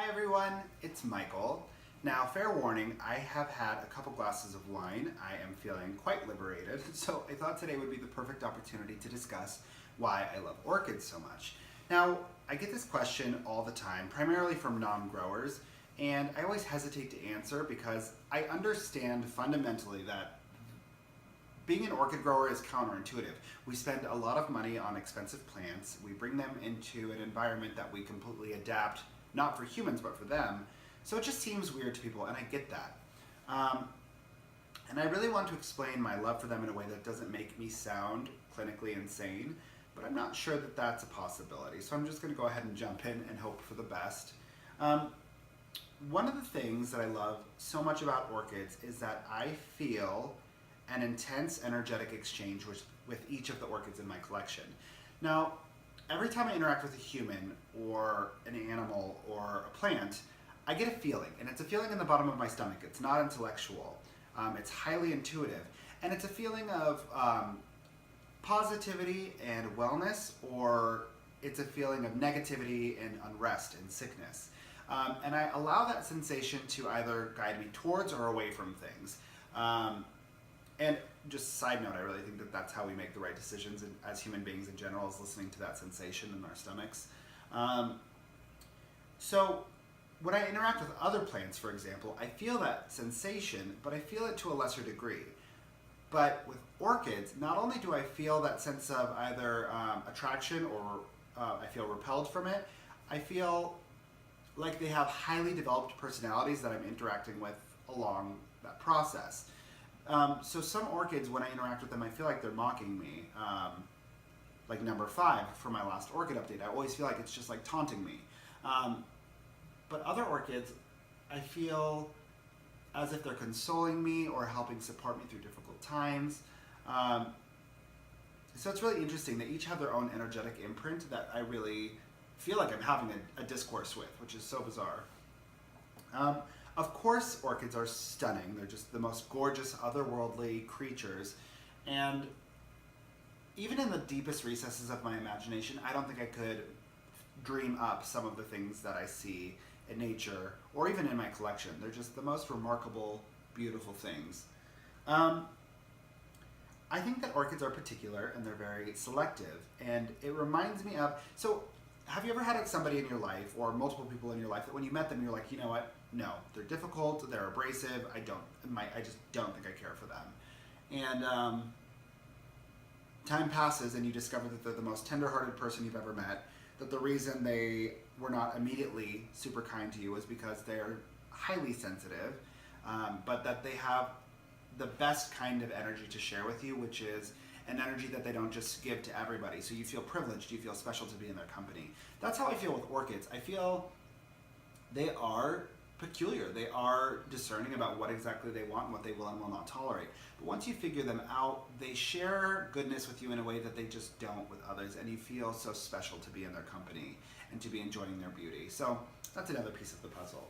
Hi everyone, it's Michael. Now, fair warning, I have had a couple glasses of wine. I am feeling quite liberated, so I thought today would be the perfect opportunity to discuss why I love orchids so much. Now, I get this question all the time, primarily from non-growers, and I always hesitate to answer because I understand fundamentally that being an orchid grower is counterintuitive. We spend a lot of money on expensive plants. We bring them into an environment that we completely adapt, not for humans, but for them. So it just seems weird to people, and I get that. And I really want to explain my love for them in a way that doesn't make me sound clinically insane, but I'm not sure that that's a possibility. So I'm just gonna go ahead and jump in and hope for the best. One of the things that I love so much about orchids is that I feel an intense energetic exchange with each of the orchids in my collection. Now, every time I interact with a human or an animal or a plant, I get a feeling, and it's a feeling in the bottom of my stomach. It's not intellectual. It's highly intuitive, and it's a feeling of positivity and wellness, or it's a feeling of negativity and unrest and sickness. And I allow that sensation to either guide me towards or away from things. And just side note, I really think that that's how we make the right decisions as human beings in general, is listening to that sensation in our stomachs. So when I interact with other plants, for example, I feel that sensation, but I feel it to a lesser degree. But with orchids, not only do I feel that sense of either attraction or I feel repelled from it, I feel like they have highly developed personalities that I'm interacting with along that process. So some orchids, when I interact with them, I feel like they're mocking me. Like number 5 for my last orchid update, I always feel like it's just like taunting me. But other orchids, I feel as if they're consoling me or helping support me through difficult times. So it's really interesting. They each have their own energetic imprint that I really feel like I'm having a discourse with, which is so bizarre. Of course, orchids are stunning. They're just the most gorgeous, otherworldly creatures. And even in the deepest recesses of my imagination, I don't think I could dream up some of the things that I see in nature or even in my collection. They're just the most remarkable, beautiful things. I think that orchids are particular and they're very selective. And it reminds me of, so have you ever had somebody in your life or multiple people in your life that when you met them, you're like, you know what? No, they're difficult, they're abrasive, I just don't think I care for them. And time passes and you discover that they're the most tender-hearted person you've ever met, that the reason they were not immediately super kind to you is because they're highly sensitive, but that they have the best kind of energy to share with you, which is an energy that they don't just give to everybody. So you feel privileged, you feel special to be in their company. That's how I feel with orchids. I feel they are peculiar. They are discerning about what exactly they want and what they will and will not tolerate. But once you figure them out, they share goodness with you in a way that they just don't with others, and you feel so special to be in their company and to be enjoying their beauty. So that's another piece of the puzzle.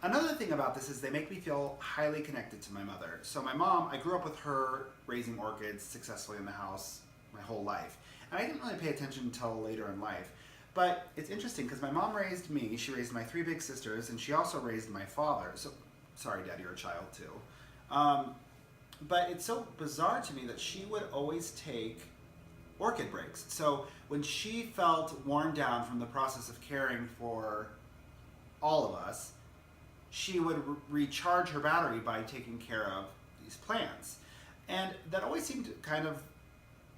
Another thing about this is they make me feel highly connected to my mother. So my mom, I grew up with her raising orchids successfully in the house my whole life. And I didn't really pay attention until later in life. But it's interesting because my mom raised me, she raised my 3 big sisters, and she also raised my father. So, sorry Dad, you're a child too. But it's so bizarre to me that she would always take orchid breaks. So when she felt worn down from the process of caring for all of us, she would recharge her battery by taking care of these plants. And that always seemed kind of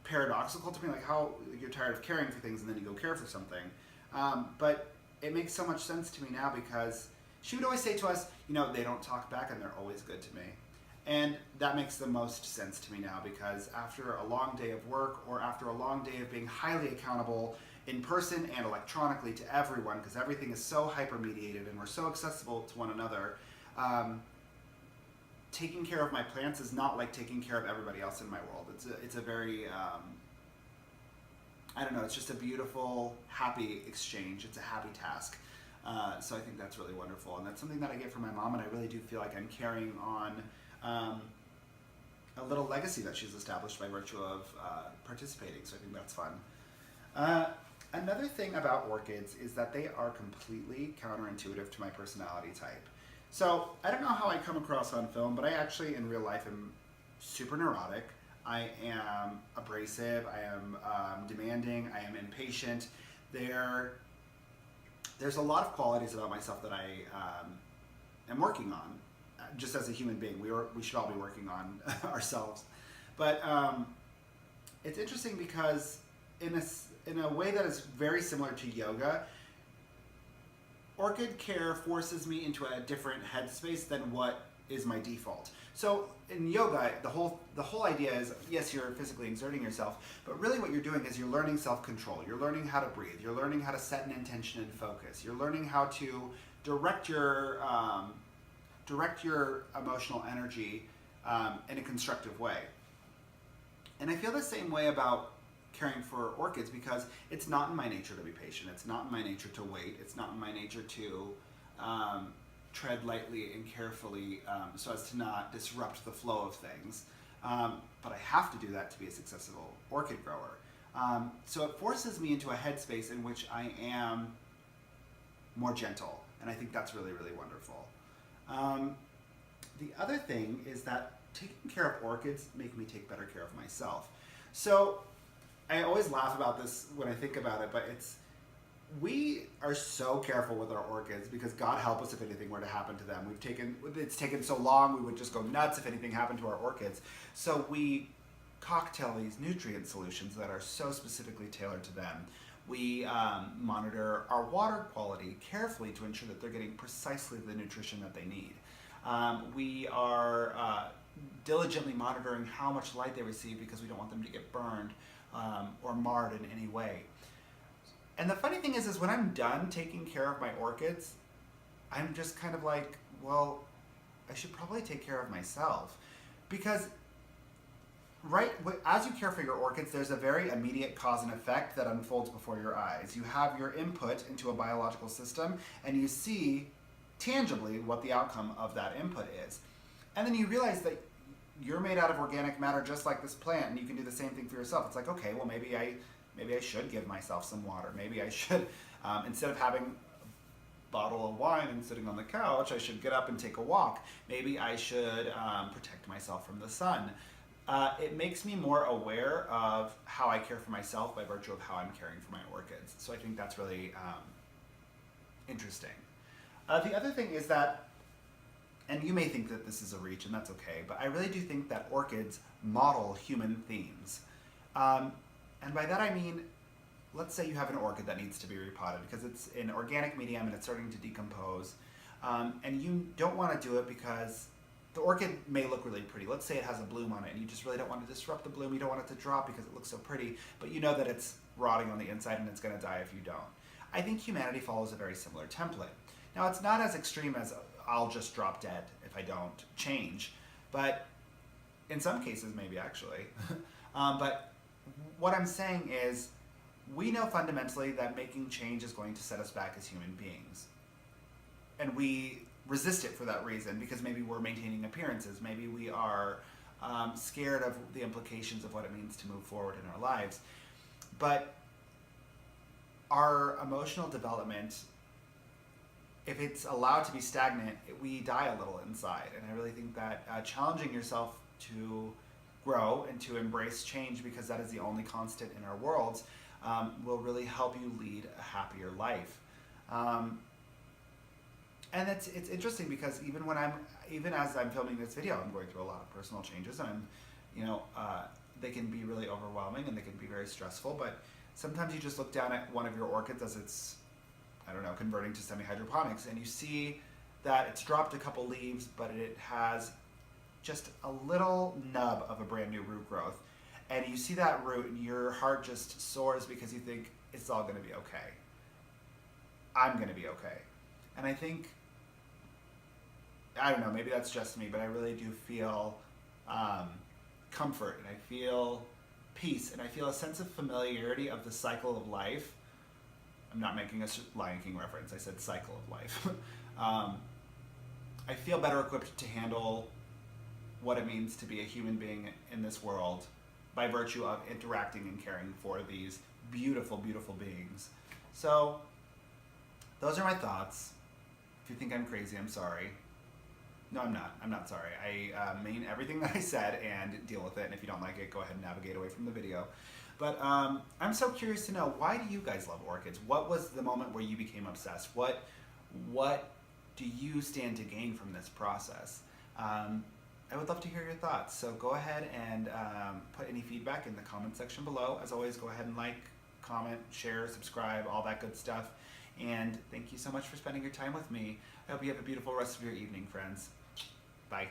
paradoxical to me, like how you're tired of caring for things and then you go care for something. But it makes so much sense to me now because she would always say to us, you know, they don't talk back and they're always good to me. And that makes the most sense to me now because after a long day of work or after a long day of being highly accountable in person and electronically to everyone, because everything is so hyper-mediated and we're so accessible to one another, taking care of my plants is not like taking care of everybody else in my world. It's a very, I don't know, it's just a beautiful, happy exchange. It's a happy task. So I think that's really wonderful. And that's something that I get from my mom, and I really do feel like I'm carrying on a little legacy that she's established by virtue of participating. So I think that's fun. Another thing about orchids is that they are completely counterintuitive to my personality type. So I don't know how I come across on film, but I actually in real life am super neurotic. I am abrasive. I am demanding. I am impatient. There's a lot of qualities about myself that I am working on, just as a human being. We should all be working on ourselves. But it's interesting because in a way that is very similar to yoga, orchid care forces me into a different headspace than what is my default. So in yoga, the whole idea is, yes, you're physically exerting yourself, but really what you're doing is you're learning self-control. You're learning how to breathe. You're learning how to set an intention and focus. You're learning how to direct your emotional energy in a constructive way. And I feel the same way about caring for orchids because it's not in my nature to be patient. It's not in my nature to wait. It's not in my nature to tread lightly and carefully so as to not disrupt the flow of things. But I have to do that to be a successful orchid grower. So it forces me into a headspace in which I am more gentle. And I think that's really, really wonderful. The other thing is that taking care of orchids make me take better care of myself. So I always laugh about this when I think about it, but we are so careful with our orchids because God help us if anything were to happen to them. It's taken so long, we would just go nuts if anything happened to our orchids. So we cocktail these nutrient solutions that are so specifically tailored to them. We monitor our water quality carefully to ensure that they're getting precisely the nutrition that they need. We are diligently monitoring how much light they receive because we don't want them to get burned or marred in any way. And the funny thing is when I'm done taking care of my orchids, I'm just kind of like, well, I should probably take care of myself. Because as you care for your orchids, there's a very immediate cause and effect that unfolds before your eyes. You have your input into a biological system, and you see tangibly what the outcome of that input is. And then you realize that you're made out of organic matter just like this plant, and you can do the same thing for yourself. It's like, okay, well, maybe I should give myself some water. Maybe I should, instead of having a bottle of wine and sitting on the couch, I should get up and take a walk. Maybe I should protect myself from the sun. It makes me more aware of how I care for myself by virtue of how I'm caring for my orchids. So I think that's really interesting. The other thing is that, and you may think that this is a reach, and that's okay, but I really do think that orchids model human themes. And by that I mean, let's say you have an orchid that needs to be repotted because it's in organic medium and it's starting to decompose, and you don't want to do it because the orchid may look really pretty. Let's say it has a bloom on it and you just really don't want to disrupt the bloom. You don't want it to drop because it looks so pretty, but you know that it's rotting on the inside and it's going to die if you don't. I think humanity follows a very similar template. Now, it's not as extreme as I'll just drop dead if I don't change, but in some cases, maybe actually. But what I'm saying is, we know fundamentally that making change is going to set us back as human beings. And we resist it for that reason, because maybe we're maintaining appearances, maybe we are scared of the implications of what it means to move forward in our lives. But our emotional development, if it's allowed to be stagnant, we die a little inside. And I really think that challenging yourself to grow and to embrace change, because that is the only constant in our worlds, will really help you lead a happier life. And it's interesting because even as I'm filming this video, I'm going through a lot of personal changes, and they can be really overwhelming and they can be very stressful. But sometimes you just look down at one of your orchids as it's, converting to semi-hydroponics, and you see that it's dropped a couple leaves, but it has just a little nub of a brand new root growth. And you see that root and your heart just soars because you think it's all going to be okay. I'm going to be okay. And I think, maybe that's just me, but I really do feel comfort, and I feel peace, and I feel a sense of familiarity of the cycle of life. I'm not making a Lion King reference, I said cycle of life. I feel better equipped to handle what it means to be a human being in this world by virtue of interacting and caring for these beautiful, beautiful beings. So those are my thoughts. If you think I'm crazy, I'm sorry. No, I'm not. I'm not sorry. I mean everything that I said and deal with it. And if you don't like it, go ahead and navigate away from the video. But I'm so curious to know, why do you guys love orchids? What was the moment where you became obsessed? What do you stand to gain from this process? I would love to hear your thoughts. So go ahead and put any feedback in the comment section below. As always, go ahead and like, comment, share, subscribe, all that good stuff. And thank you so much for spending your time with me. I hope you have a beautiful rest of your evening, friends. Bye.